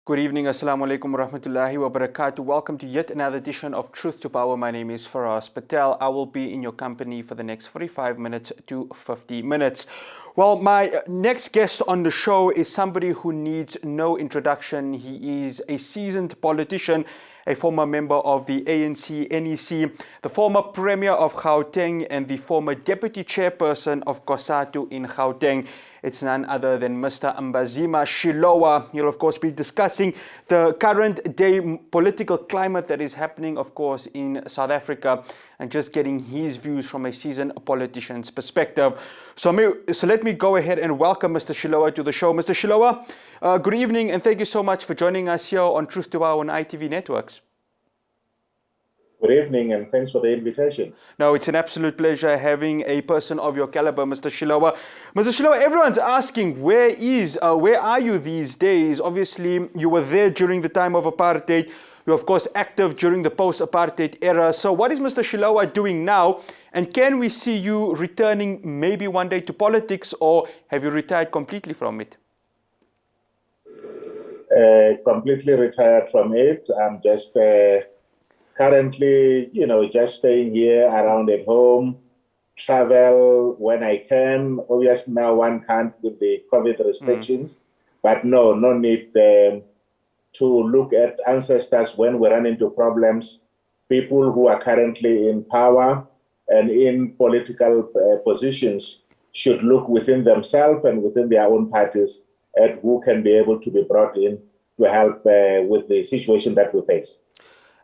Good evening, Assalamu alaikum wa rahmatullahi wa barakatuh. Welcome to yet another edition of Truth to Power. My name is Faraz Patel. I will be in your company for the next 45 minutes to 50 minutes. Well, my next guest on the show is somebody who needs no introduction. He is a seasoned politician, a former member of the ANC NEC, the former Premier of Gauteng, and the former Deputy Chairperson of COSATU in Gauteng. It's none other than Mr. Mbhazima Shilowa. He'll, of course, be discussing the current day political climate that is happening, of course, in South Africa, and just getting his views from a seasoned politician's perspective. So let me go ahead and welcome Mr. Shilowa to the show. Mr. Shilowa, good evening, and thank you so much for joining us here on Truth to Power on ITV Networks. Good evening, and thanks for the invitation. No, it's an absolute pleasure having a person of your caliber, Mr. Shilowa. Mr. Shilowa, everyone's asking, where are you these days? Obviously, you were there during the time of apartheid. You're, of course, active during the post-apartheid era. So what is Mr. Shilowa doing now? And can we see you returning maybe one day to politics, or have you retired completely from it? Completely retired from it. I'm just currently, just staying here around at home, travel when I can. Obviously, now one can't with the COVID restrictions, but no need to look at ancestors when we run into problems. People who are currently in power and in political positions should look within themselves and within their own parties at who can be able to be brought in to help with the situation that we face.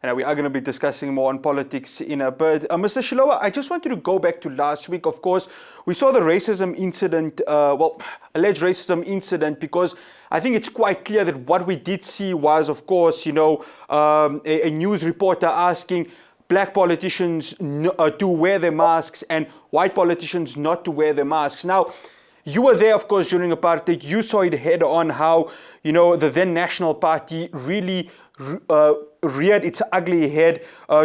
And we are going to be discussing more on politics in a bit. Mr. Shilowa, I just wanted to go back to last week. Of course, we saw the racism incident, alleged racism incident, because I think it's quite clear that what we did see was, of course, a news reporter asking black politicians to wear their masks and white politicians not to wear their masks. Now, you were there, of course, during apartheid. You saw it head on how, the then National Party really reared its ugly head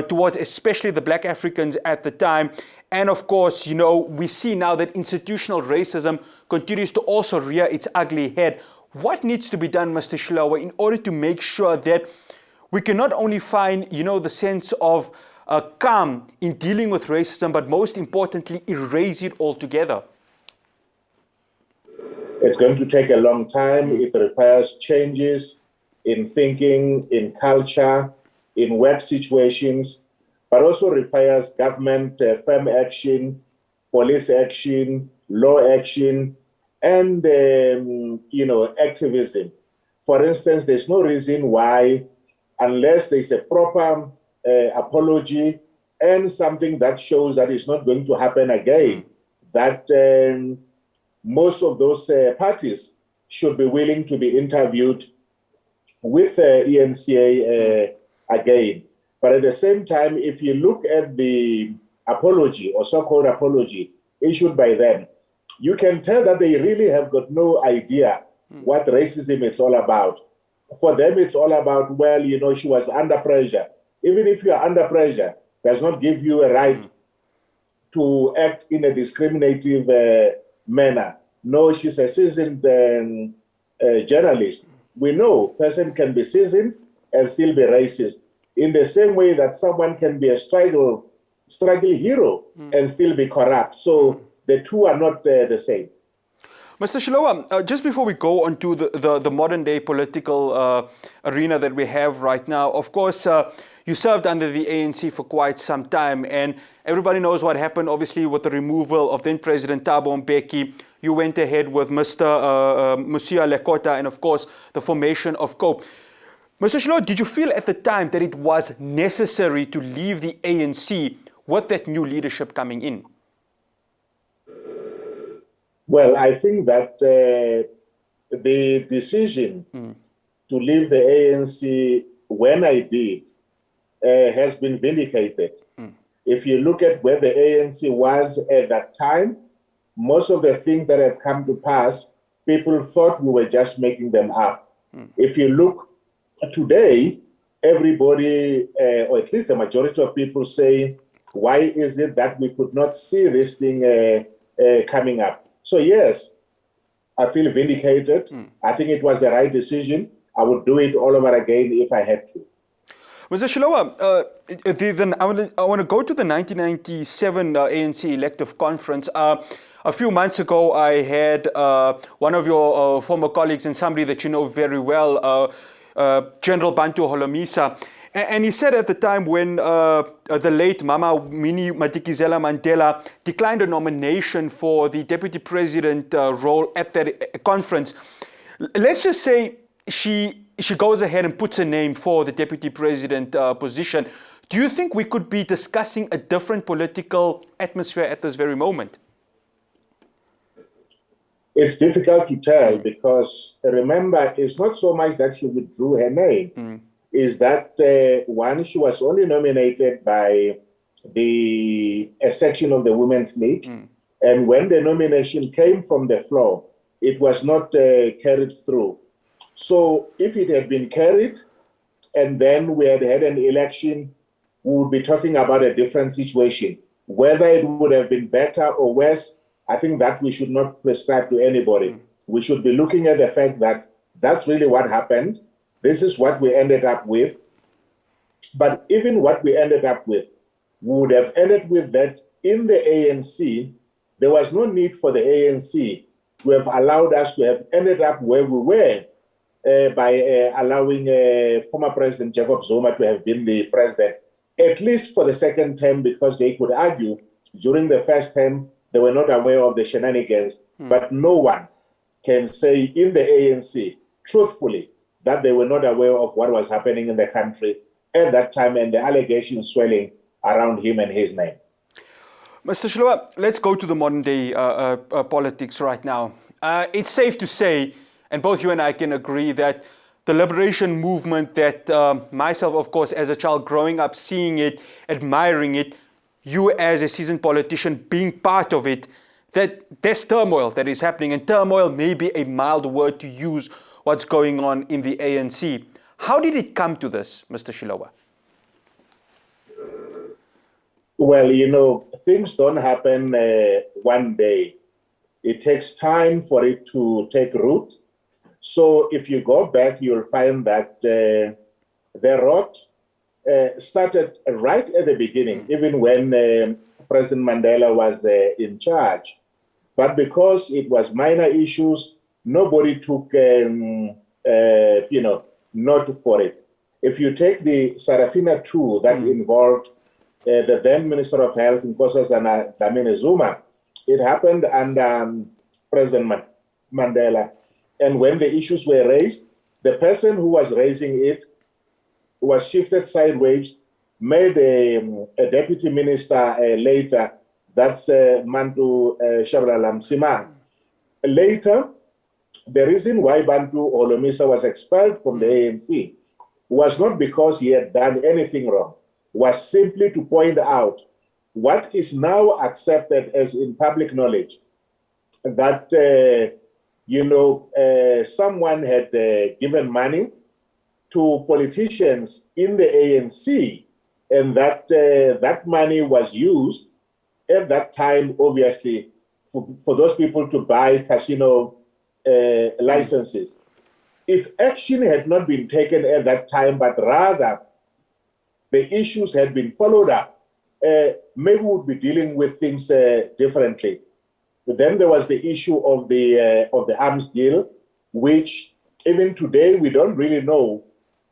towards especially the black Africans at the time. And of course, we see now that institutional racism continues to also rear its ugly head. What needs to be done, Mr. Shilowa, in order to make sure that we can not only find, the sense of calm in dealing with racism, but most importantly, erase it altogether? It's going to take a long time. It requires changes in thinking, in culture, in work situations, but also requires government firm action, police action, law action, and activism. For instance, there's no reason why, unless there's a proper apology and something that shows that it's not going to happen again, that most of those parties should be willing to be interviewed with ENCA again. But at the same time, if you look at the apology or so-called apology issued by them, you can tell that they really have got no idea what racism is all about. For them, it's all about, she was under pressure. Even if you are under pressure, does not give you a right to act in a discriminative manner. No, she's a seasoned journalist. We know a person can be seasoned and still be racist. In the same way that someone can be a struggle hero and still be corrupt. So the two are not the same. Mr. Shilowa, just before we go on to the modern day political arena that we have right now, of course, you served under the ANC for quite some time, and everybody knows what happened, obviously, with the removal of then President Thabo Mbeki. You went ahead with Mr. Mosiuoa Lekota and, of course, the formation of COPE. Mr. Shilowa, did you feel at the time that it was necessary to leave the ANC with that new leadership coming in? Well, I think that the decision to leave the ANC when I did has been vindicated. If you look at where the ANC was at that time, most of the things that have come to pass, people thought we were just making them up. If you look today, everybody, or at least the majority of people say, why is it that we could not see this thing coming up? So yes, I feel vindicated. I think it was the right decision. I would do it all over again if I had to. Mr. Shilowa, I want to go to the 1997 ANC elective conference. A few months ago, I had one of your former colleagues and somebody that you know very well, General Bantu Holomisa, and he said at the time when the late Mama Minnie Madikizela Mandela declined a nomination for the deputy president role at that conference, let's just say she goes ahead and puts a name for the deputy president position. Do you think we could be discussing a different political atmosphere at this very moment? It's difficult to tell because, remember, it's not so much that she withdrew her name. Is that one, she was only nominated by a section of the Women's League. And when the nomination came from the floor, it was not carried through. So if it had been carried and then we had had an election, we would be talking about a different situation. Whether it would have been better or worse, I think that we should not prescribe to anybody. We should be looking at the fact that that's really what happened. This is what we ended up with. But even what we ended up with, we would have ended with that in the ANC, there was no need for the ANC to have allowed us to have ended up where we were by allowing former President Jacob Zuma to have been the president, at least for the second term, because they could argue during the first term, they were not aware of the shenanigans. But no one can say in the ANC, truthfully, that they were not aware of what was happening in the country at that time and the allegations swelling around him and his name. Mr. Shilowa, let's go to the modern day politics right now. It's safe to say, and both you and I can agree, that the liberation movement that myself, of course, as a child growing up, seeing it, admiring it, you as a seasoned politician being part of it, that there's turmoil that is happening, and turmoil may be a mild word to use what's going on in the ANC. How did it come to this, Mr. Shilowa? Well, you know, things don't happen one day. It takes time for it to take root. So if you go back, you'll find that the rot started right at the beginning, even when President Mandela was in charge. But because it was minor issues, nobody took, note for it. If you take the Sarafina 2 that involved the then Minister of Health, Nkosazana Dlamini-Zuma, it happened under President Mandela. And when the issues were raised, the person who was raising it was shifted sideways, made a deputy minister later, that's Mantu Shabalalam-Simang. Later, the reason why Bantu Holomisa was expelled from the ANC was not because he had done anything wrong, was simply to point out what is now accepted as in public knowledge, that, someone had given money to politicians in the ANC, and that that money was used at that time, obviously, for those people to buy casino licenses. If action had not been taken at that time, but rather the issues had been followed up, maybe we would be dealing with things differently. But then there was the issue of the arms deal, which even today we don't really know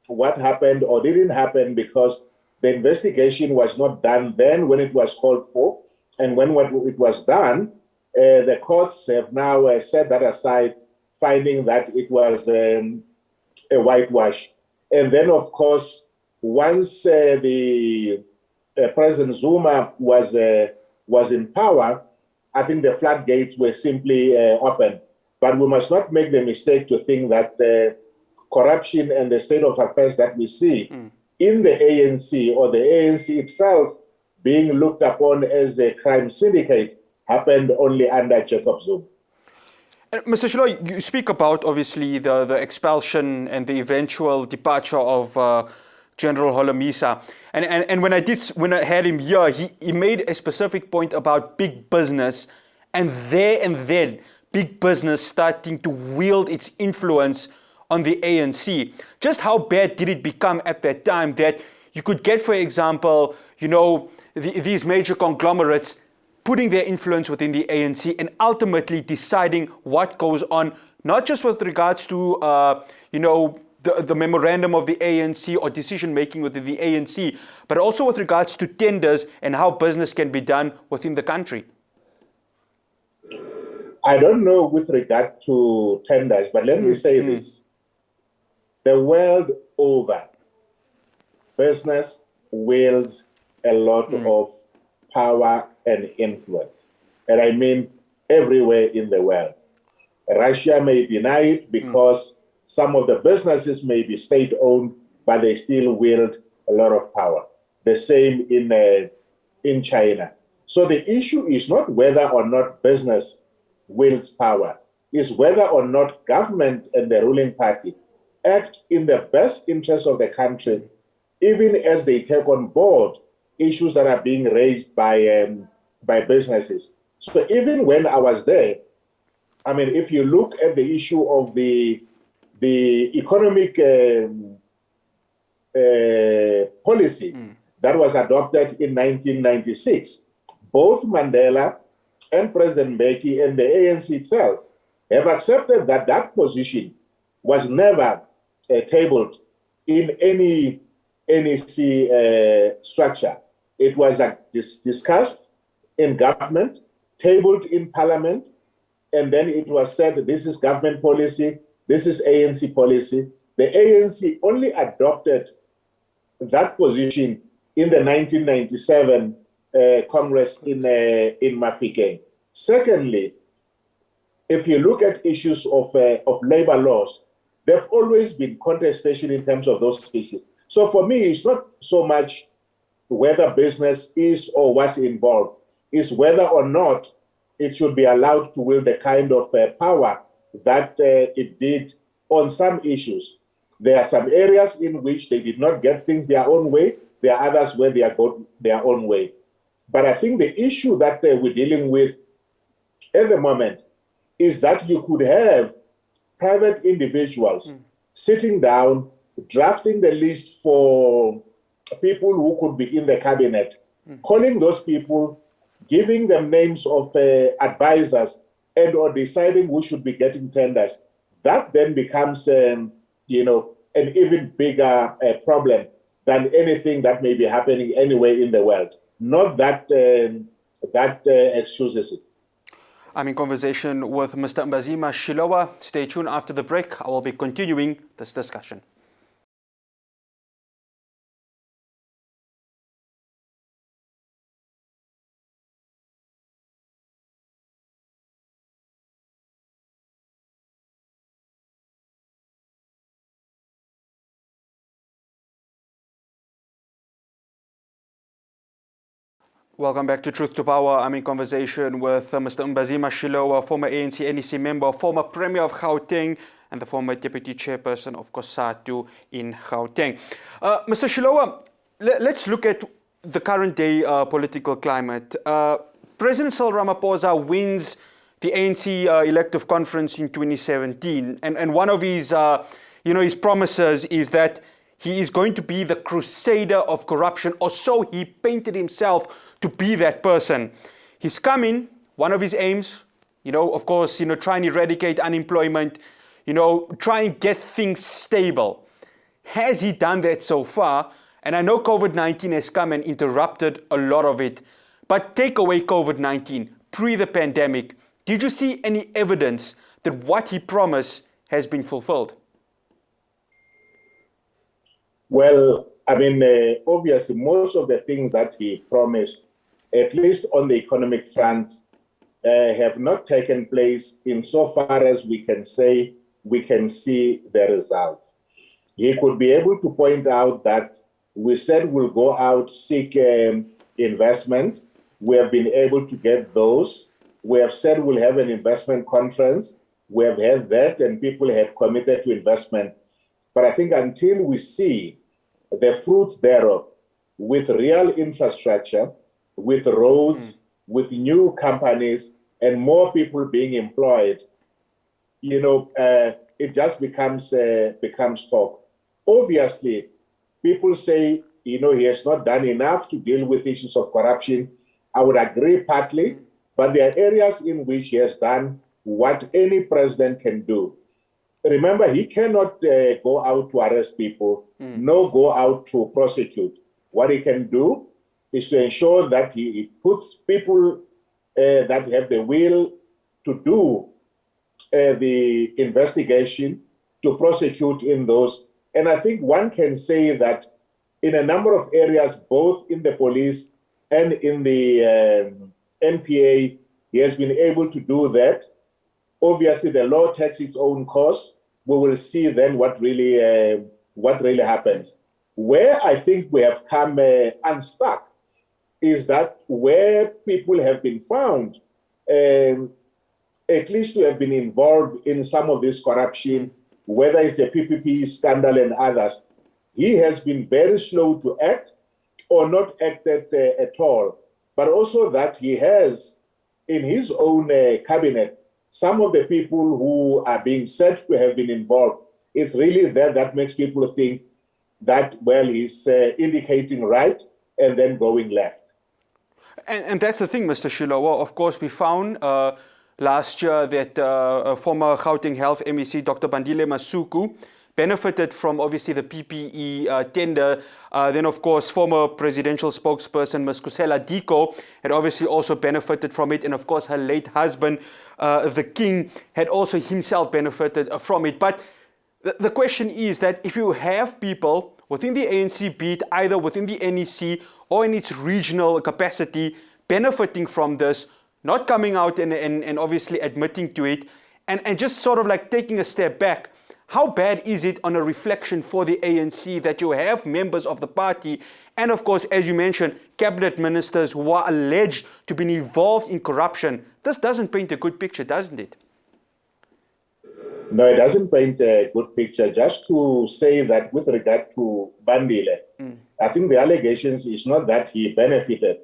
what happened or didn't happen because the investigation was not done then when it was called for, and when it was done, the courts have now set that aside, finding that it was a whitewash. And then, of course, once the President Zuma was in power, I think the floodgates were simply open. But we must not make the mistake to think that the corruption and the state of affairs that we see in the ANC or the ANC itself being looked upon as a crime syndicate happened only under Jacob Zuma. Mr. Shilowa, you speak about, obviously, the expulsion and the eventual departure of General Holomisa. And when I had him here, he made a specific point about big business, and then big business starting to wield its influence on the ANC. Just how bad did it become at that time that you could get, for example, these major conglomerates putting their influence within the ANC and ultimately deciding what goes on, not just with regards to, the memorandum of the ANC or decision-making within the ANC, but also with regards to tenders and how business can be done within the country? I don't know with regard to tenders, but let me say this. The world over, business wields a lot of power and influence. And I mean everywhere in the world. Russia may deny it because some of the businesses may be state-owned, but they still wield a lot of power. The same in China. So the issue is not whether or not business wields power, is whether or not government and the ruling party act in the best interest of the country, even as they take on board issues that are being raised by businesses. So even when I was there, I mean, if you look at the issue of the economic policy that was adopted in 1996, both Mandela and President Mbeki and the ANC itself have accepted that that position was never tabled in any NEC structure. It was discussed in government, tabled in parliament, and then it was said this is government policy, this is ANC policy. The ANC only adopted that position in the 1997 Congress in Mafeking. Secondly, if you look at issues of labor laws, there've always been contestation in terms of those issues. So for me, it's not so much whether business is or was involved, it's whether or not it should be allowed to wield the kind of power that it did on some issues. There are some areas in which they did not get things their own way. There are others where they are going their own way. But I think the issue that we're dealing with at the moment is that you could have private individuals sitting down, drafting the list for people who could be in the cabinet, calling those people, giving them names of advisors, and or deciding who should be getting tenders. That then becomes, an even bigger problem than anything that may be happening anywhere in the world. Not that excuses it. I'm in conversation with Mr. Mbhazima Shilowa. Stay tuned after the break. I will be continuing this discussion. Welcome back to Truth to Power. I'm in conversation with Mr. Mbhazima Shilowa, former ANC NEC member, former Premier of Gauteng, and the former Deputy Chairperson of COSATU in Gauteng. Mr. Shilowa, let's look at the current day political climate. President Cyril Ramaphosa wins the ANC elective conference in 2017, and one of his, his promises is that he is going to be the crusader of corruption, or so he painted himself to be that person. He's come in, one of his aims, of course, try and eradicate unemployment, try and get things stable. Has he done that so far? And I know COVID-19 has come and interrupted a lot of it. But take away COVID-19, pre the pandemic, did you see any evidence that what he promised has been fulfilled? Well, I mean, obviously, most of the things that he promised, at least on the economic front, have not taken place insofar as we can say we can see the results. He could be able to point out that we said we'll go out, seek investment. We have been able to get those. We have said we'll have an investment conference. We have had that, and people have committed to investment. But I think until we see the fruits thereof with real infrastructure, with roads, with new companies, and more people being employed, it just becomes talk. Obviously, people say, he has not done enough to deal with issues of corruption. I would agree partly, but there are areas in which he has done what any president can do. Remember, he cannot go out to arrest people, nor go out to prosecute. What he can do is to ensure that he puts people that have the will to do the investigation, to prosecute in those. And I think one can say that in a number of areas, both in the police and in the NPA, he has been able to do that. Obviously, the law takes its own course. We will see then what really happens. Where I think we have come unstuck is that where people have been found, at least to have been involved in some of this corruption, whether it's the PPP scandal and others, he has been very slow to act or not acted at all. But also that he has in his own cabinet some of the people who are being said to have been involved. It's really that makes people think that, well, he's indicating right and then going left. And that's the thing, Mr. Shilowa. Of course, we found last year that former Gauteng Health MEC, Dr. Bandile Masuku, benefited from obviously the PPE tender. Then, of course, former presidential spokesperson Ms. Kusela Diko had obviously also benefited from it. And, of course, her late husband, the King, had also himself benefited from it. But the question is that if you have people within the ANC, be it either within the NEC or in its regional capacity, benefiting from this, not coming out and obviously admitting to it, and just sort of like taking a step back, how bad is it on a reflection for the ANC that you have members of the party and, of course, as you mentioned, cabinet ministers who are alleged to be involved in corruption? This doesn't paint a good picture, doesn't it? No, it doesn't paint a good picture. Just to say that with regard to Bandile, I think the allegations is not that he benefited,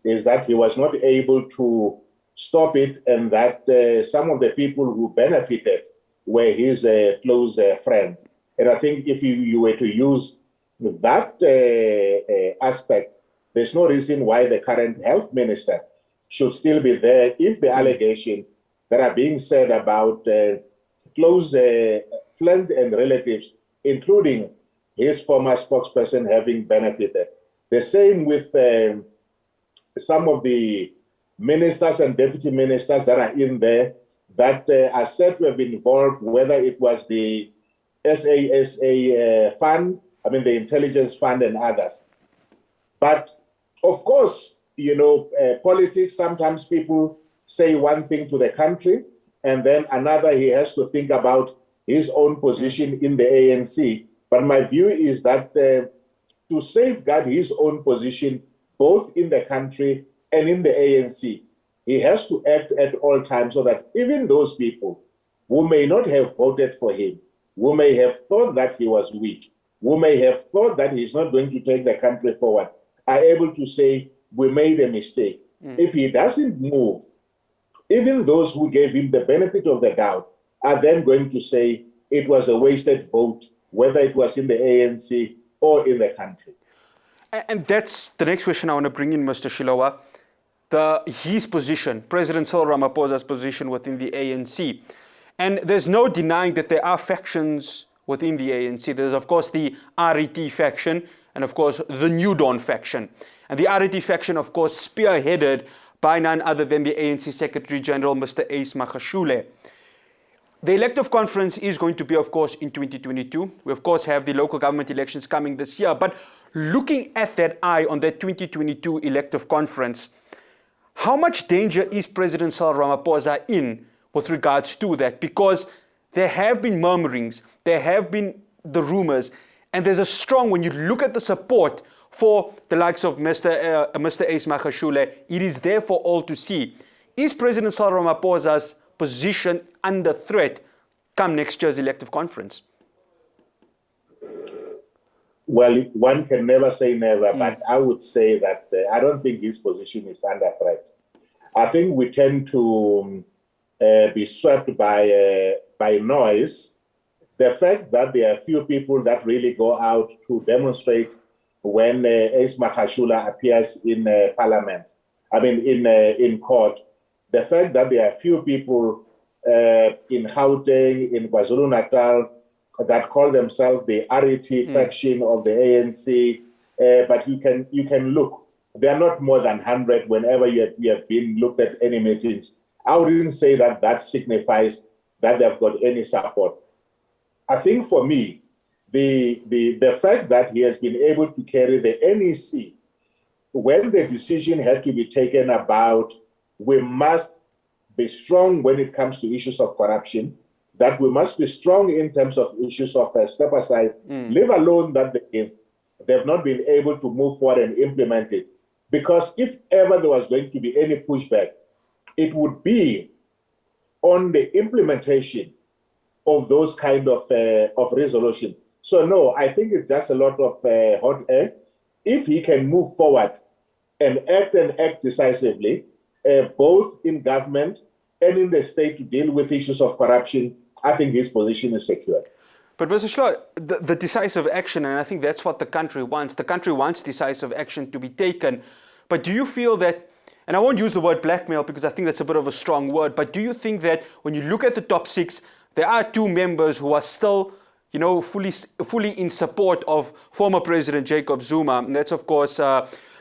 is that he was not able to stop it, and that some of the people who benefited were his close friends. And I think if you were to use that aspect, there's no reason why the current health minister should still be there if the allegations that are being said about close friends and relatives, including his former spokesperson, having benefited. The same with some of the ministers and deputy ministers that are in there that are said to have been involved, whether it was the SASA fund, the intelligence fund and others. But of course, politics, sometimes people say one thing to the country and then another, he has to think about his own position in the ANC. But my view is that to safeguard his own position, both in the country and in the ANC, he has to act at all times so that even those people who may not have voted for him, who may have thought that he was weak, who may have thought that he's not going to take the country forward, are able to say, we made a mistake. If he doesn't move, even those who gave him the benefit of the doubt are then going to say it was a wasted vote, whether it was in the ANC or in the country. And that's the next question I want to bring in, Mr. Shilowa. His position, President Cyril Ramaphosa's position within the ANC. And there's no denying that there are factions within the ANC. There's, of course, the RET faction and, of course, the New Dawn faction. And the RET faction, of course, spearheaded by none other than the ANC Secretary General, Mr. Ace Magashule. The elective conference is going to be, of course, in 2022. We, of course, have the local government elections coming this year. But looking at that eye on that 2022 elective conference, how much danger is President Cyril Ramaphosa in with regards to that? Because there have been murmurings, there have been the rumors, and there's a strong, when you look at the support for the likes of Mr. Ace Magashule, it is there for all to see. Is President Cyril Ramaphosa's position under threat come next year's elective conference? Well, one can never say never, but I would say that I don't think his position is under threat. I think we tend to be swept by noise the fact that there are few people that really go out to demonstrate when Ace Magashule appears in Parliament, in court, the fact that there are few people in Gauteng, in KwaZulu-Natal, that call themselves the RET faction of the ANC, but you can look. There are not more than 100 whenever you have been looked at any meetings. I wouldn't say that signifies that they've got any support. I think for me, the fact that he has been able to carry the NEC when the decision had to be taken about we must be strong when it comes to issues of corruption, that we must be strong in terms of issues of step aside, leave alone that they've not been able to move forward and implement it. Because if ever there was going to be any pushback, it would be on the implementation of those kind of resolution. So no, I think it's just a lot of hot air. If he can move forward and act decisively, both in government and in the state to deal with issues of corruption, I think his position is secure. But Mr. Shilowa, the decisive action, and I think that's what the country wants decisive action to be taken. But do you feel that, and I won't use the word blackmail because I think that's a bit of a strong word, but do you think that when you look at the top six, there are two members who are still, fully in support of former President Jacob Zuma, and that's of course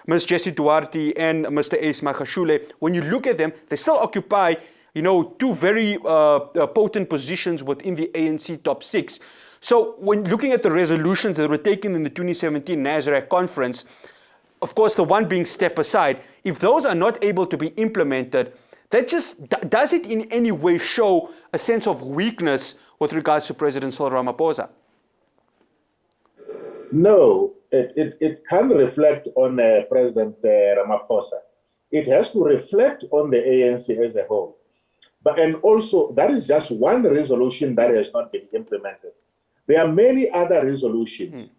Ms. Jessie Duarte and Mr. Ace Magashule. When you look at them, they still occupy, two very potent positions within the ANC top six. So when looking at the resolutions that were taken in the 2017 Nasrec conference, of course, the one being step aside, if those are not able to be implemented, that just does it in any way show a sense of weakness with regards to President Cyril Ramaphosa? No, it can't reflect on President Ramaphosa. It has to reflect on the ANC as a whole. And also, that is just one resolution that has not been implemented. There are many other resolutions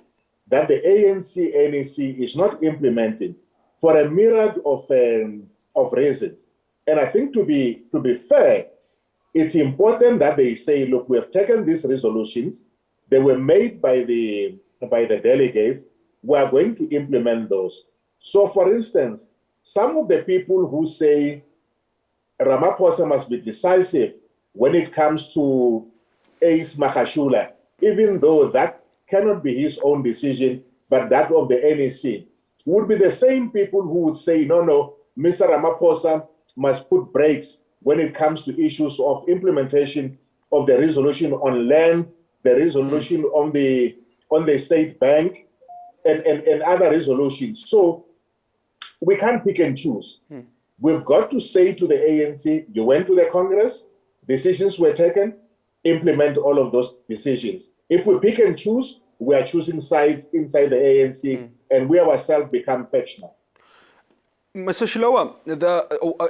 that the ANC NEC is not implementing for a myriad of reasons. And I think to be fair, it's important that they say, look, we have taken these resolutions. They were made by the delegates. We are going to implement those. So, for instance, some of the people who say Ramaphosa must be decisive when it comes to Ace Magashule, even though that cannot be his own decision, but that of the NEC, would be the same people who would say, no, Mr. Ramaphosa must put brakes when it comes to issues of implementation of the resolution on land, the resolution on the state bank, and other resolutions. So we can't pick and choose. We've got to say to the ANC, you went to the Congress, decisions were taken, implement all of those decisions. If we pick and choose, we are choosing sides inside the ANC, and we ourselves become factional. Mr. Shilowa,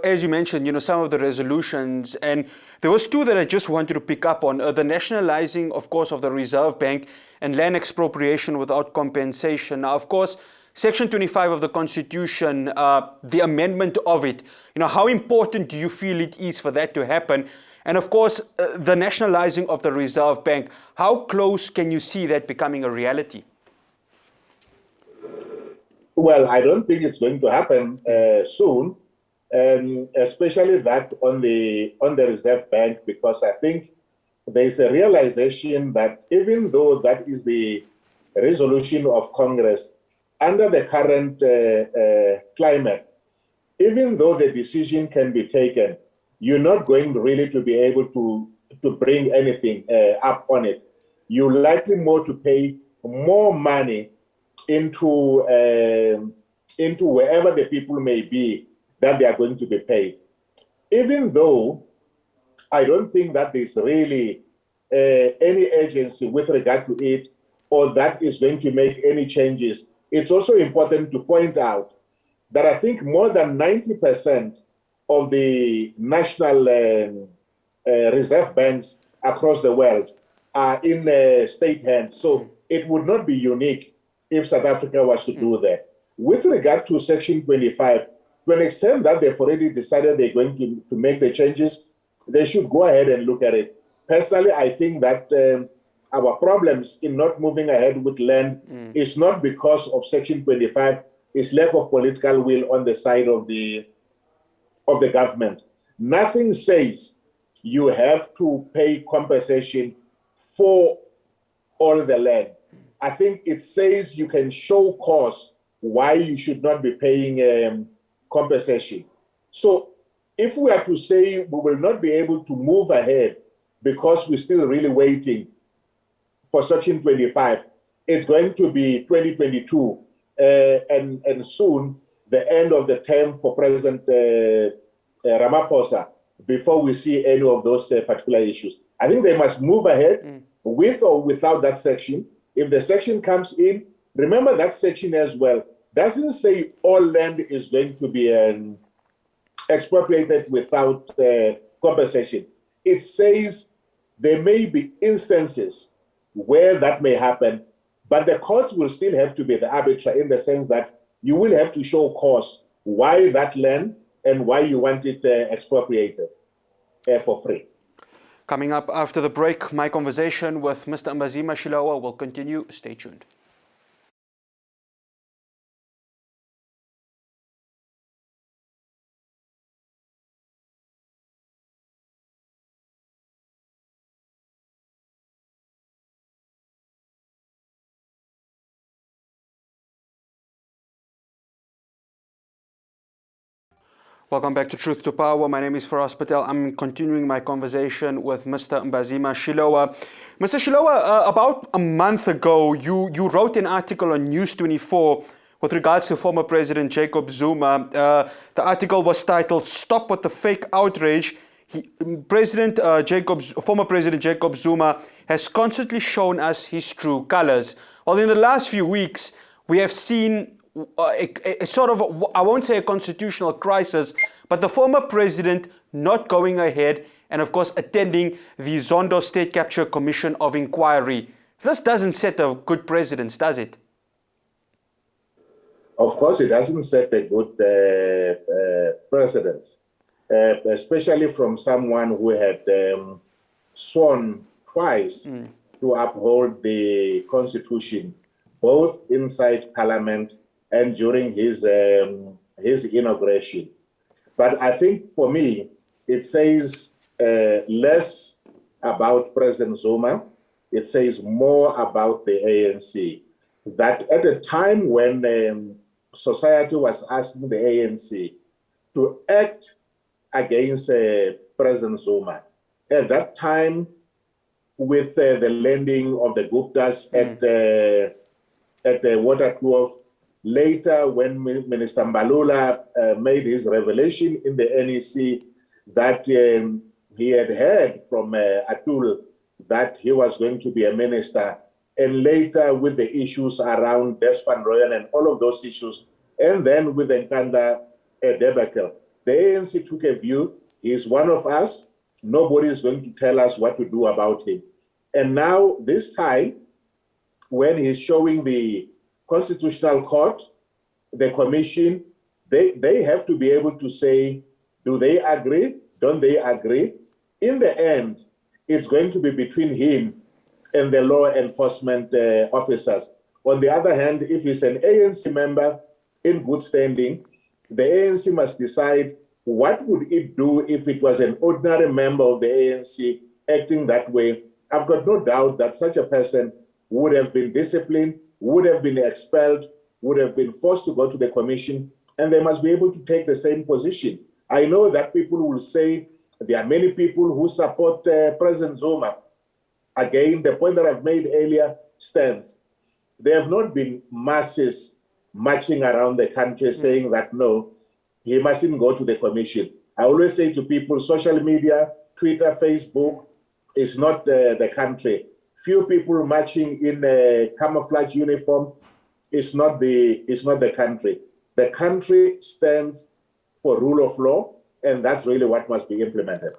as you mentioned, some of the resolutions, and there was two that I just wanted to pick up on. The nationalizing, of course, of the Reserve Bank and land expropriation without compensation. Now, of course, Section 25 of the Constitution, the amendment of it, how important do you feel it is for that to happen? And of course, the nationalizing of the Reserve Bank, how close can you see that becoming a reality? Well, I don't think it's going to happen soon, especially that on the Reserve Bank, because I think there's a realization that even though that is the resolution of Congress, under the current climate, even though the decision can be taken, you're not going really to be able to bring anything up on it. You're likely more to pay more money into wherever the people may be that they are going to be paid. Even though I don't think that there's really any agency with regard to it or that is going to make any changes, it's also important to point out that I think more than 90% of the national reserve banks across the world are in state hands. So it would not be unique if South Africa was to do that. With regard to Section 25, to an extent that they've already decided they're going to make the changes, they should go ahead and look at it. Personally, I think that our problems in not moving ahead with land is not because of Section 25, it's lack of political will on the side of the government. Nothing says you have to pay compensation for all the land. I think it says you can show cause why you should not be paying compensation. So if we are to say we will not be able to move ahead because we're still really waiting for Section 25, it's going to be 2022 and soon the end of the term for President Ramaphosa before we see any of those particular issues. I think they must move ahead with or without that section. If the section comes in, remember that section as well doesn't say all land is going to be expropriated without compensation. It says there may be instances where that may happen, but the courts will still have to be the arbiter in the sense that you will have to show cause why that land and why you want it expropriated for free. Coming up after the break, my conversation with Mr. Mbhazima Shilowa will continue. Stay tuned. Welcome back to Truth to Power. My name is Faraz Patel. I'm continuing my conversation with Mr. Mbhazima Shilowa. Mr. Shilowa, about a month ago, you wrote an article on News 24 with regards to former President Jacob Zuma. The article was titled, "Stop with the Fake Outrage." Former President Jacob Zuma has constantly shown us his true colors. Well, in the last few weeks, we have seen a sort of, I won't say a constitutional crisis, but the former president not going ahead and, of course, attending the Zondo State Capture Commission of Inquiry. This doesn't set a good precedent, does it? Of course, it doesn't set a good precedent, especially from someone who had sworn twice to uphold the Constitution, both inside Parliament and during his inauguration. But I think for me, it says less about President Zuma. It says more about the ANC. That at a time when society was asking the ANC to act against President Zuma, at that time with the landing of the Guptas at the Waterkloof, later, when Minister Mbalula made his revelation in the NEC that he had heard from Atul that he was going to be a minister, and later with the issues around Des Van Rooyen and all of those issues, and then with the Nkanda debacle, the ANC took a view, he's one of us, nobody is going to tell us what to do about him. And now, this time, when he's showing the Constitutional Court, the Commission, they have to be able to say, do they agree? Don't they agree? In the end, it's going to be between him and the law enforcement officers. On the other hand, if he's an ANC member in good standing, the ANC must decide what would it do if it was an ordinary member of the ANC acting that way. I've got no doubt that such a person would have been disciplined, would have been expelled, would have been forced to go to the commission, and they must be able to take the same position. I know that people will say there are many people who support President Zuma. Again, the point that I've made earlier stands. There have not been masses marching around the country saying that, no, he mustn't go to the commission. I always say to people, social media, Twitter, Facebook is not the country. Few people marching in a camouflage uniform is not the country. The country stands for rule of law, and that's really what must be implemented.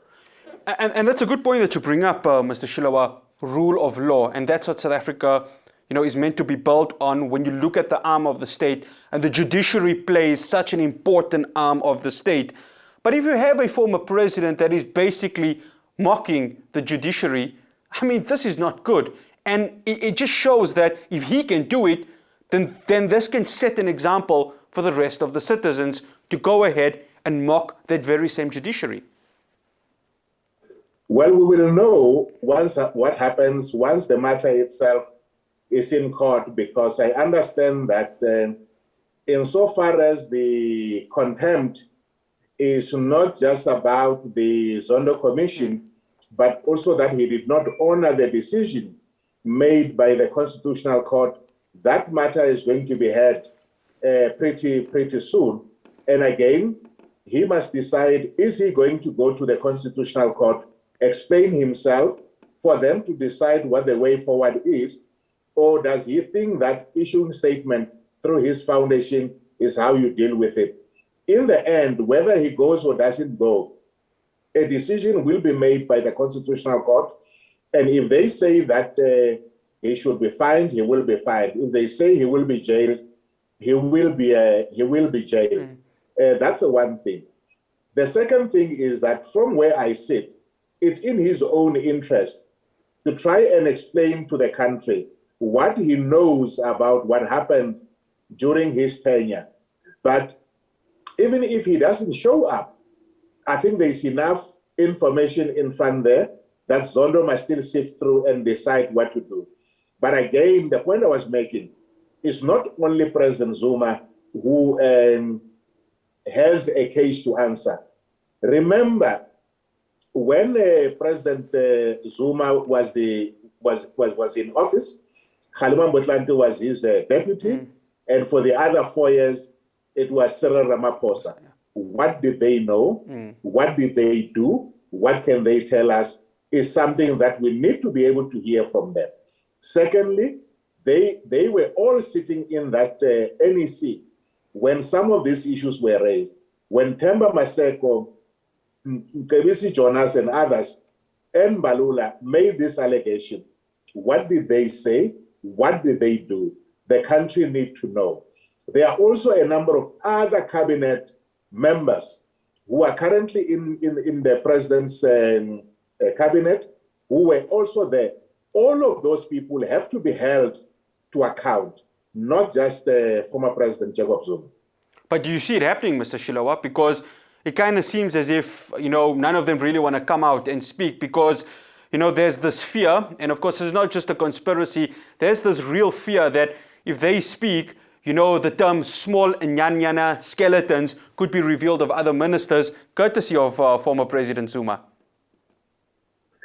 And that's a good point that you bring up, Mr. Shilowa, rule of law. And that's what South Africa, is meant to be built on. When you look at the arm of the state, and the judiciary plays such an important arm of the state. But if you have a former president that is basically mocking the judiciary, this is not good. And it just shows that if he can do it, then this can set an example for the rest of the citizens to go ahead and mock that very same judiciary. Well, we will know what happens once the matter itself is in court, because I understand that insofar as the contempt is not just about the Zondo Commission, but also that he did not honor the decision made by the Constitutional Court, that matter is going to be heard pretty soon. And again, he must decide, is he going to go to the Constitutional Court, explain himself, for them to decide what the way forward is, or does he think that issuing statement through his foundation is how you deal with it? In the end, whether he goes or doesn't go, a decision will be made by the Constitutional Court, and if they say that he should be fined, he will be fined. If they say he will be jailed, he will be jailed. That's the one thing. The second thing is that from where I sit, it's in his own interest to try and explain to the country what he knows about what happened during his tenure. But even if he doesn't show up, I think there's enough information in front there that Zondo must still sift through and decide what to do. But again, the point I was making is not only President Zuma who has a case to answer. Remember, when President Zuma was in office, Kgalema Motlanthe was his deputy, and for the other 4 years, it was Cyril Ramaphosa. What did they know? What did they do? What can they tell us? Is something that we need to be able to hear from them. Secondly, they were all sitting in that NEC when some of these issues were raised. When Themba Maseko, Mcebisi Jonas and others, and Balula made this allegation, what did they say? What did they do? The country needs to know. There are also a number of other cabinet members who are currently in the president's cabinet who were also there. All of those people have to be held to account, not just former President Jacob Zuma. But do you see it happening, Mr. Shilowa? Because it kind of seems as if, none of them really want to come out and speak because, there's this fear, and of course it's not just a conspiracy, there's this real fear that if they speak, the term small nyanyana skeletons could be revealed of other ministers, courtesy of former President Zuma.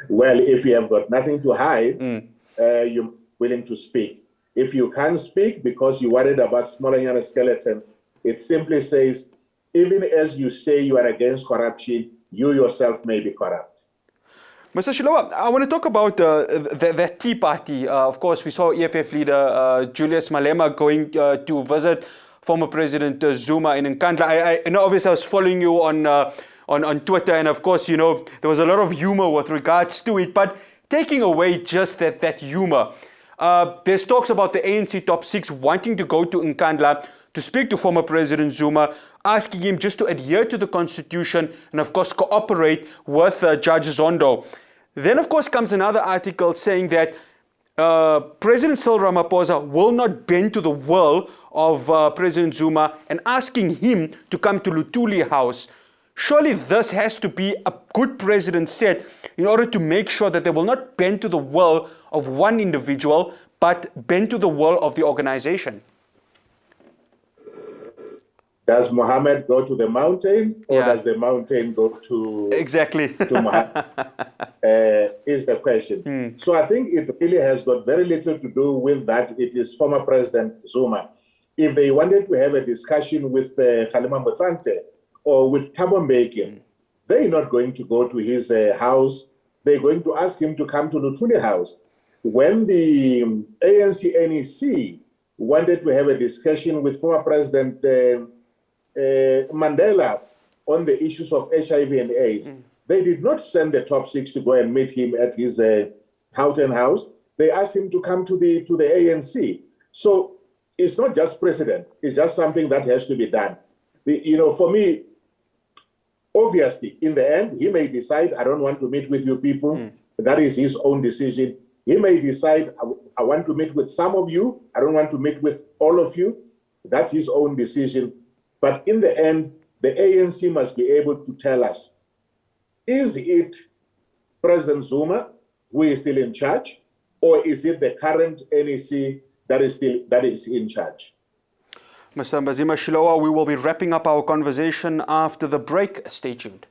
Well, if you have got nothing to hide, you're willing to speak. If you can't speak because you're worried about small nyanyana skeletons, it simply says, even as you say you are against corruption, you yourself may be corrupt. Mr. Shilowa, I want to talk about the Tea Party. Of course, we saw EFF leader Julius Malema going to visit former President Zuma in Nkandla. I know obviously I was following you on Twitter, and of course, there was a lot of humor with regards to it. But taking away just that humor, there's talks about the ANC top 6 wanting to go to Nkandla to speak to former President Zuma, asking him just to adhere to the Constitution and, of course, cooperate with Judge Zondo. Then, of course, comes another article saying that President Cyril Ramaphosa will not bend to the will of President Zuma and asking him to come to Luthuli House. Surely this has to be a good precedent set in order to make sure that they will not bend to the will of one individual, but bend to the will of the organization. Does Muhammad go to the mountain, or does the mountain go to exactly to Muhammad? Is the question. So I think it really has got very little to do with that. It is former President Zuma. If they wanted to have a discussion with Kgalema Motlanthe or with Thabo Mbeki, they're not going to go to his house. They're going to ask him to come to Luthuli House. When the ANC NEC wanted to have a discussion with former President Mandela on the issues of HIV and AIDS, they did not send the top 6 to go and meet him at his Houghton House. They asked him to come to the ANC. So it's not just precedent. It's just something that has to be done. For me, obviously, in the end, he may decide, I don't want to meet with you people. That is his own decision. He may decide, I want to meet with some of you, I don't want to meet with all of you. That's his own decision. But in the end, the ANC must be able to tell us, is it President Zuma who is still in charge, or is it the current NEC that is in charge? Mr. Mbhazima Shilowa, we will be wrapping up our conversation after the break. Stay tuned.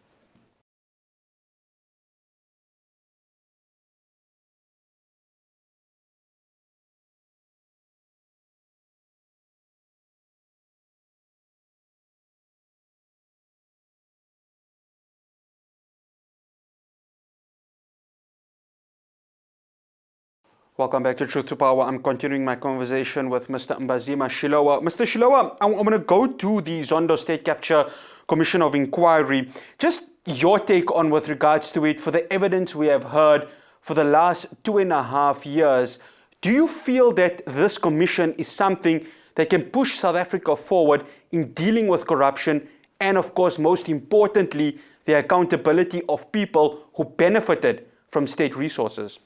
Welcome back to Truth to Power. I'm continuing my conversation with Mr. Mbhazima Shilowa. Mr. Shilowa, I'm going to go to the Zondo State Capture Commission of Inquiry. Just your take on with regards to it, for the evidence we have heard for the last 2.5 years. Do you feel that this commission is something that can push South Africa forward in dealing with corruption and, of course, most importantly, the accountability of people who benefited from state resources?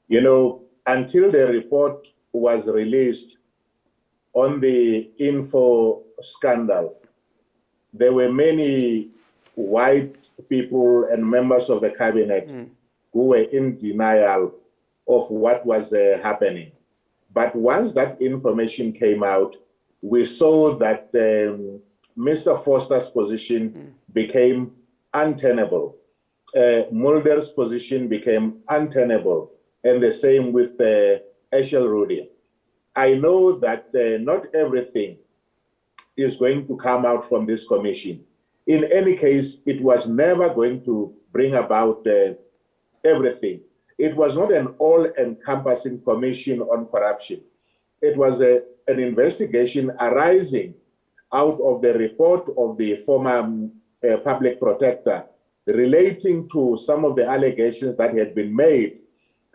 You know, until the report was released on the info scandal, there were many white people and members of the cabinet who were in denial of what was happening. But once that information came out, we saw that Mr. Foster's position became untenable. Mulder's position became untenable. And the same with Eshel Rudy. I know that not everything is going to come out from this commission. In any case, it was never going to bring about everything. It was not an all-encompassing commission on corruption. It was an investigation arising out of the report of the former public protector relating to some of the allegations that had been made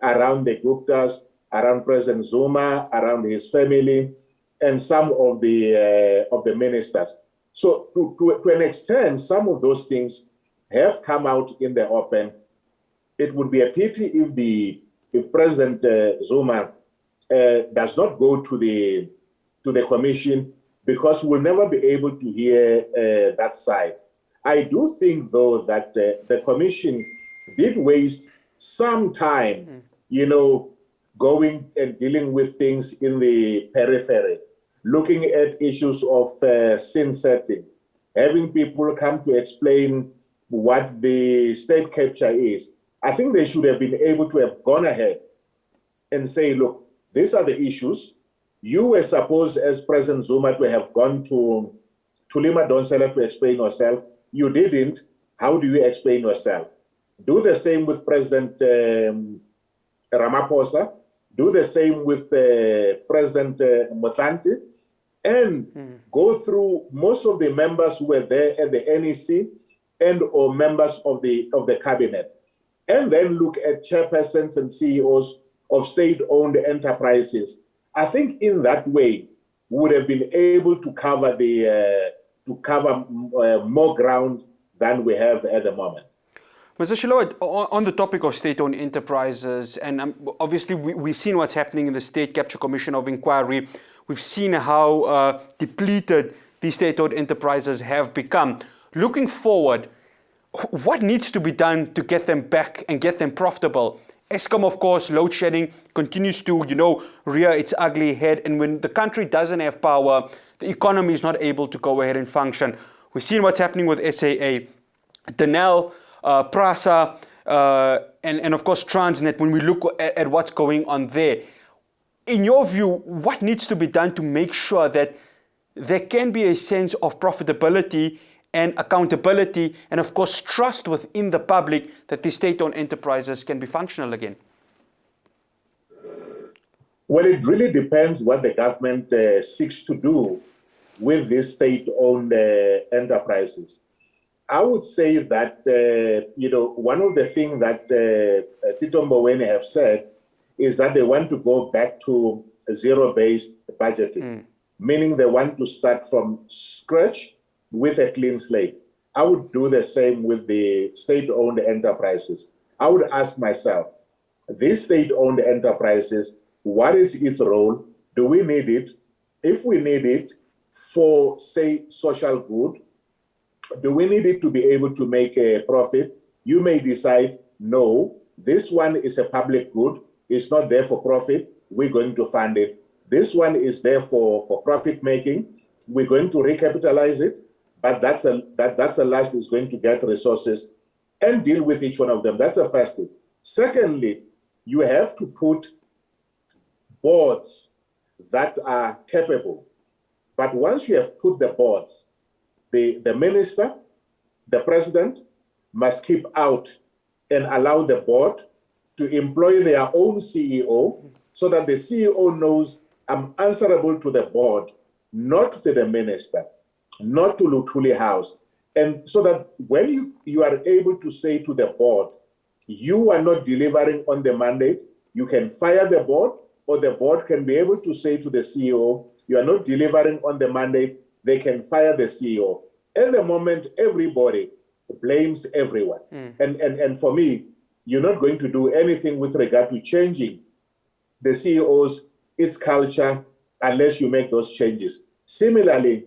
around the Guptas, around President Zuma, around his family, and some of the ministers. So to an extent, some of those things have come out in the open. It would be a pity if President Zuma does not go to the commission, because we'll never be able to hear that side. I do think, though, that the commission did waste some time, you know, going and dealing with things in the periphery, looking at issues of sin setting, having people come to explain what the state capture is. I think they should have been able to have gone ahead and say, look, these are the issues. You were supposed, as President Zuma, to have gone to Lima Donsela to explain yourself. You didn't. How do you explain yourself? Do the same with President Ramaphosa. Do the same with President Motlanthe, and go through most of the members who were there at the NEC and or members of the cabinet, and then look at chairpersons and CEOs of state-owned enterprises. I think in that way we would have been able to cover more ground than we have at the moment. Mr. Shilowa, on the topic of state-owned enterprises, and obviously we've seen what's happening in the State Capture Commission of Inquiry. We've seen how depleted these state-owned enterprises have become. Looking forward, what needs to be done to get them back and get them profitable? Eskom, of course, load shedding continues to, rear its ugly head. And when the country doesn't have power, the economy is not able to go ahead and function. We've seen what's happening with SAA, Denel, Prasa, and of course Transnet, when we look at what's going on there. In your view, what needs to be done to make sure that there can be a sense of profitability and accountability and of course trust within the public that these state-owned enterprises can be functional again? Well, it really depends what the government seeks to do with these state-owned enterprises. I would say that, one of the things that Tito Mboweni have said is that they want to go back to zero-based budgeting, meaning they want to start from scratch with a clean slate. I would do the same with the state-owned enterprises. I would ask myself, these state-owned enterprises, what is its role? Do we need it? If we need it for, say, social good, do we need it to be able to make a profit? You may decide, no, this one is a public good. It's not there for profit. We're going to fund it. This one is there for profit making. We're going to recapitalize it, but that's a last is going to get resources and deal with each one of them. That's the first thing. Secondly, you have to put boards that are capable. But once you have put the boards, the minister, the president must keep out and allow the board to employ their own CEO so that the CEO knows I'm answerable to the board, not to the minister, not to Luthuli House. And so that when you are able to say to the board, you are not delivering on the mandate, you can fire the board, or the board can be able to say to the CEO, you are not delivering on the mandate, they can fire the CEO. At the moment, everybody blames everyone. And for me, you're not going to do anything with regard to changing the CEOs, its culture, unless you make those changes. Similarly,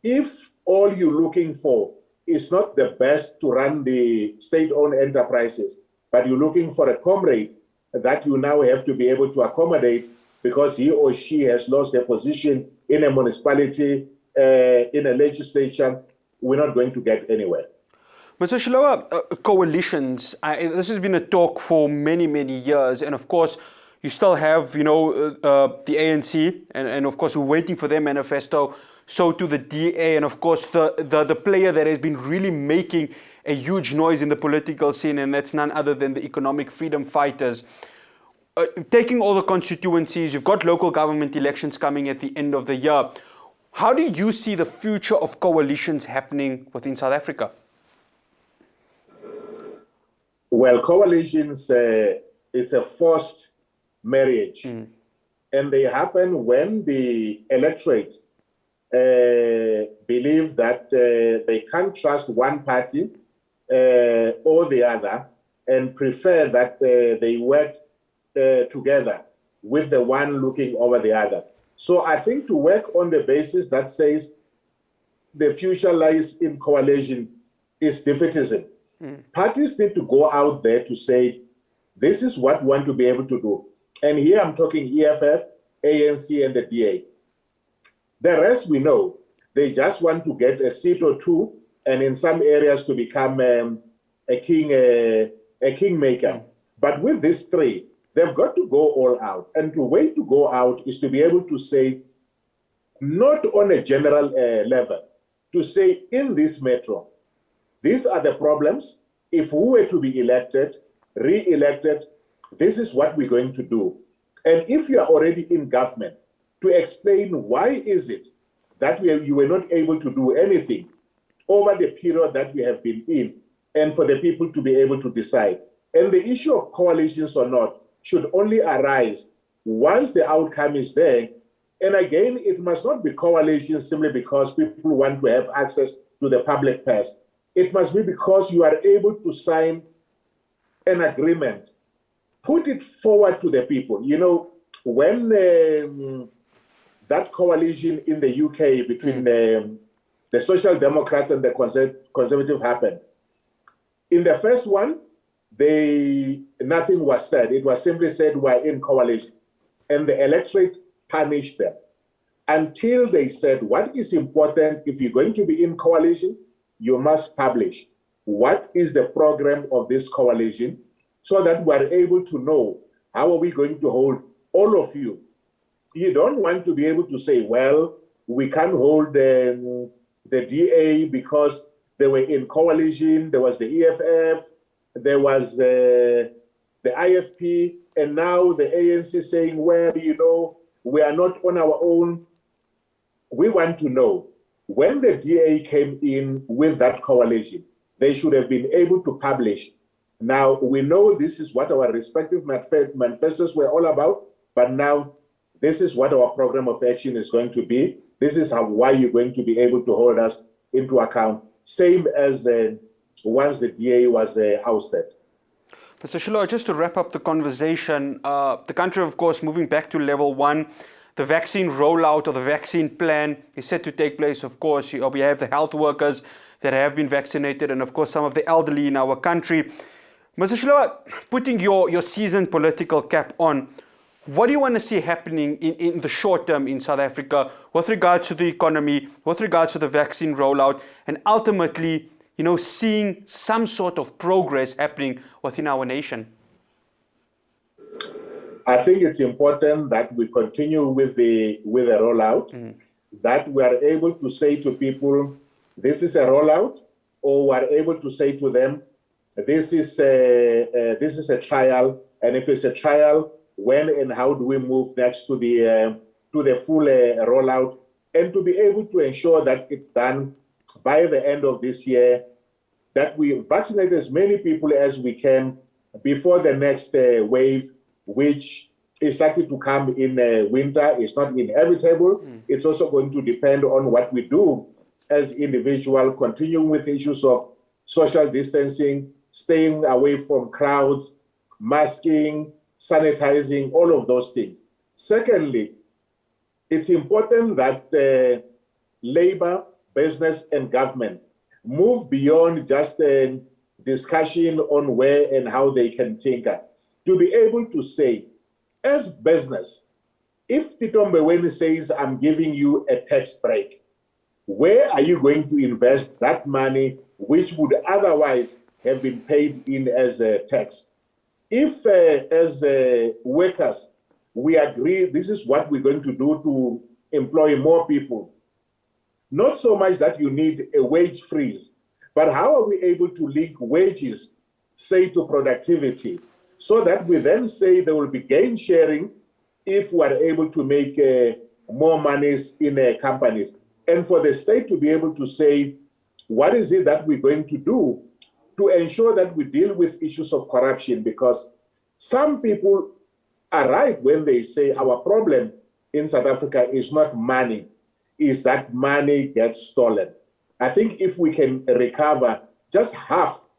if all you're looking for is not the best to run the state-owned enterprises, but you're looking for a comrade that you now have to be able to accommodate because he or she has lost their position in a municipality, in a legislature, we're not going to get anywhere. Mr. Shilowa, coalitions, this has been a talk for many, many years. And of course, you still have, the ANC, and of course, we're waiting for their manifesto. So to the DA, and of course, the player that has been really making a huge noise in the political scene, and that's none other than the economic freedom fighters. Taking all the constituencies, you've got local government elections coming at the end of the year. How do you see the future of coalitions happening within South Africa? Well, coalitions, it's a forced marriage. And they happen when the electorate believe that they can't trust one party or the other and prefer that they work together with the one looking over the other. So I think to work on the basis that says the future lies in coalition is defeatism. Parties need to go out there to say, this is what we want to be able to do. And here I'm talking EFF, ANC, and the DA. The rest we know, they just want to get a seat or two, and in some areas to become a kingmaker. But with these three, they've got to go all out. And the way to go out is to be able to say, not on a general level, to say in this metro, these are the problems. If we were to be elected, re-elected, this is what we're going to do. And if you are already in government, to explain why is it that you were not able to do anything over the period that we have been in, and for the people to be able to decide. And the issue of coalitions or not should only arise once the outcome is there. And again, it must not be coalitions simply because people want to have access to the public purse. It must be because you are able to sign an agreement, put it forward to the people. You know, when that coalition in the UK between the Social Democrats and the Conservative happened, in the first one, nothing was said. It was simply said we're in coalition. And the electorate punished them until they said what is important if you're going to be in coalition, you must publish what is the program of this coalition so that we're able to know how are we going to hold all of you. You don't want to be able to say, well, we can't hold the DA because they were in coalition, there was the EFF, there was the IFP, and now the ANC saying, well, you know, we are not on our own. We want to know, when the DA came in with that coalition, they should have been able to publish. Now, we know this is what our respective manifestos were all about, but now this is what our program of action is going to be. This is why you're going to be able to hold us into account. Same as once the DA was ousted. So Shilowa, just to wrap up the conversation, the country, of course, moving back to level 1, the vaccine rollout or the vaccine plan is set to take place. Of course, we have the health workers that have been vaccinated and, of course, some of the elderly in our country. Mr. Shilowa, putting your seasoned political cap on, what do you want to see happening in the short term in South Africa with regards to the economy, with regards to the vaccine rollout, and ultimately, seeing some sort of progress happening within our nation? I think it's important that we continue with the rollout, that we are able to say to people, this is a rollout, or we are able to say to them, this is a trial, and if it's a trial, when and how do we move next to the full rollout, and to be able to ensure that it's done by the end of this year, that we vaccinate as many people as we can before the next wave, which is likely to come in winter. It's not inevitable. It's also going to depend on what we do as individuals, continuing with issues of social distancing, staying away from crowds, masking, sanitizing, all of those things. Secondly, it's important that labor, business, and government move beyond just a discussion on where and how they can tinker. To be able to say, as business, if Tito Mbeweni says, I'm giving you a tax break, where are you going to invest that money which would otherwise have been paid in as a tax? If as workers, we agree this is what we're going to do to employ more people, not so much that you need a wage freeze, but how are we able to link wages, say, to productivity, so that we then say there will be gain sharing if we are able to make more monies in companies. And for the state to be able to say, what is it that we're going to do to ensure that we deal with issues of corruption? Because some people are right when they say our problem in South Africa is not money, is that money gets stolen. I think if we can recover just half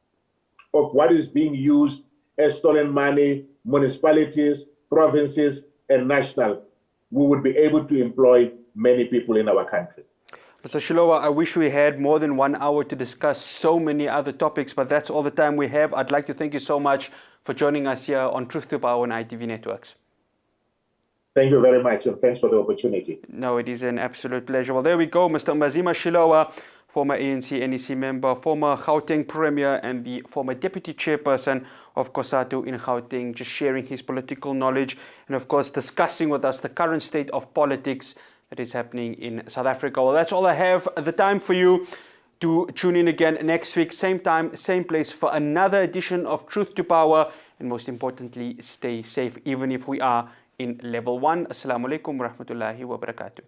of what is being used as stolen money, municipalities, provinces, and national, we would be able to employ many people in our country. Mr. Shilowa, I wish we had more than 1 hour to discuss so many other topics, but that's all the time we have. I'd like to thank you so much for joining us here on Truth to Power on ITV Networks. Thank you very much, and thanks for the opportunity. No, it is an absolute pleasure. Well, there we go, Mr. Mbhazima Shilowa, former ANC NEC member, former Gauteng Premier, and the former Deputy Chairperson of COSATU in Gauteng, just sharing his political knowledge and, of course, discussing with us the current state of politics that is happening in South Africa. Well, that's all I have the time for you to tune in again next week, same time, same place, for another edition of Truth to Power. And most importantly, stay safe, even if we are in level 1. Assalamu alaikum wa rahmatullahi wa barakatuh.